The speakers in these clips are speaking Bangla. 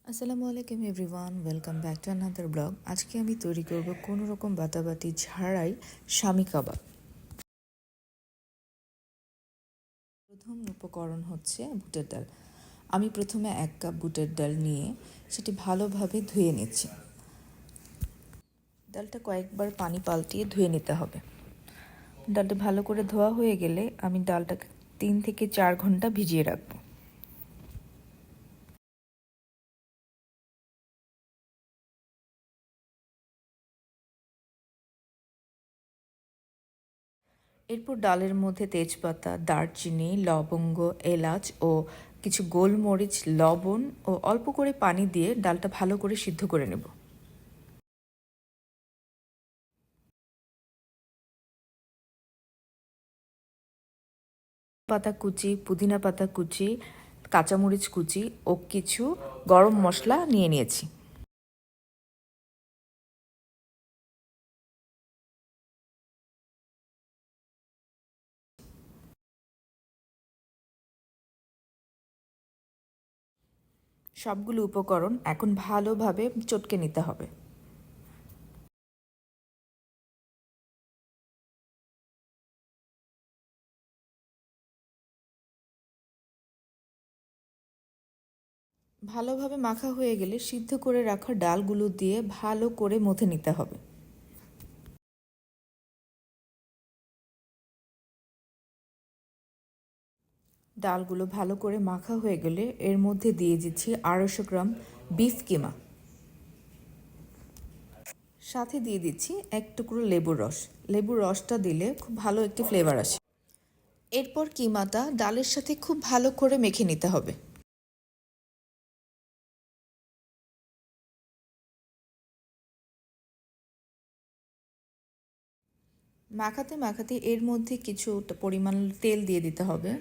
আসসালামু আলাইকুম everyone, welcome back to another blog. আজকে আমি তৈরি করব কোনো রকম বাটাবাটি ছাড়াই শামি কাবাব। প্রথম উপকরণ হচ্ছে বুটের ডাল। আমি প্রথমে 1 কাপ বুটের ডাল নিয়ে সেটি ভালোভাবে ধুয়ে নিচ্ছি। ডালটা কয়েকবার পানি পাল্টিয়ে ধুয়ে নিতে হবে। ডালটা ভালো করে ধোয়া হয়ে গেলে আমি ডালটাকে 3 থেকে 4 ঘন্টা ভিজিয়ে রাখবো। এরপর ডালের মধ্যে তেজপাতা, দারচিনি, লবঙ্গ, এলাচ ও কিছু গোলমরিচ, লবণ ও অল্প করে পানি দিয়ে ডালটা ভালো করে সিদ্ধ করে নেব। পাতা কুচি, পুদিনা পাতা কুচি, কাঁচামরিচ কুচি ও কিছু গরম মশলা নিয়ে নিয়েছি। সবগুলো উপকরণ এখন ভালোভাবে চটকে নিতে হবে। ভালোভাবে মাখা হয়ে গেলে সিদ্ধ করে রাখা ডালগুলো দিয়ে ভালো করে মথে নিতে হবে। ডালগুলো ভালো করে মাখা হয়ে গেলে এর মধ্যে দিয়ে দিচ্ছি 250 গ্রাম বিফ কিমা। সাথে দিয়ে দিচ্ছি 1 টুকরো লেবুর রস। লেবুর রসটা দিলে খুব ভালো একটি ফ্লেভার আসে। এরপর কিমাটা ডালের সাথে খুব ভালো করে মেখে নিতে হবে। মাখাতে মাখাতে এর মধ্যে কিছু পরিমাণ তেল দিয়ে দিতে হবে।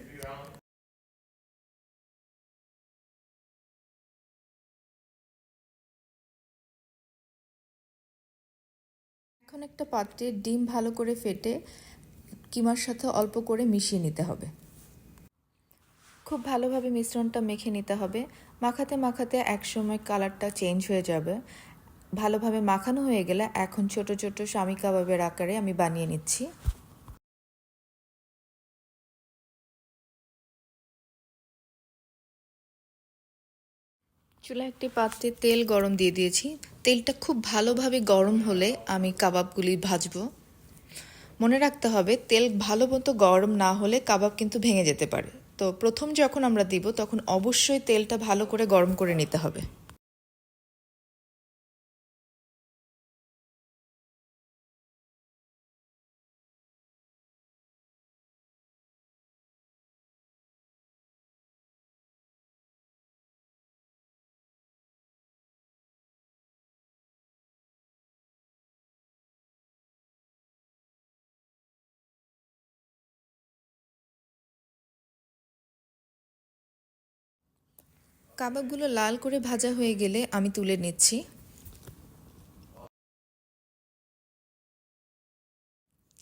এখন একটা পাত্রে ডিম ভালো করে ফেটে কিমার সাথে অল্প করে মিশিয়ে নিতে হবে। খুব ভালোভাবে মিশ্রণটা মেখে নিতে হবে। মাখাতে মাখাতে একসময় কালারটা চেঞ্জ হয়ে যাবে। ভালোভাবে মাখানো হয়ে গেলে এখন ছোট ছোট শামি কাবাবের আকারে আমি বানিয়ে নিচ্ছি। চুলায় একটি পাত্রে তেল গরম দিয়ে দিয়েছি। তেলটা খুব ভালোভাবে গরম হলে আমি কাবাবগুলি ভাজবো। মনে রাখতে হবে তেল ভালো মতো গরম না হলে কাবাব কিন্তু ভেঙে যেতে পারে। তো প্রথম যখন আমরা দিব তখন অবশ্যই তেলটা ভালো করে গরম করে নিতে হবে। কাবাবগুলো লাল করে ভাজা হয়ে গেলে আমি তুলে নিচ্ছি।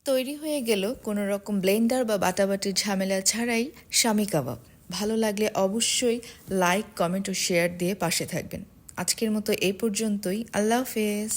তৈরি হয়ে গেল কোনো রকম ব্লেন্ডার বা বাটাবাটির ঝামেলা ছাড়াই শামি কাবাব। ভালো লাগলে অবশ্যই লাইক, কমেন্ট ও শেয়ার দিয়ে পাশে থাকবেন। আজকের মতো এই পর্যন্তই। আল্লাহ হাফেজ।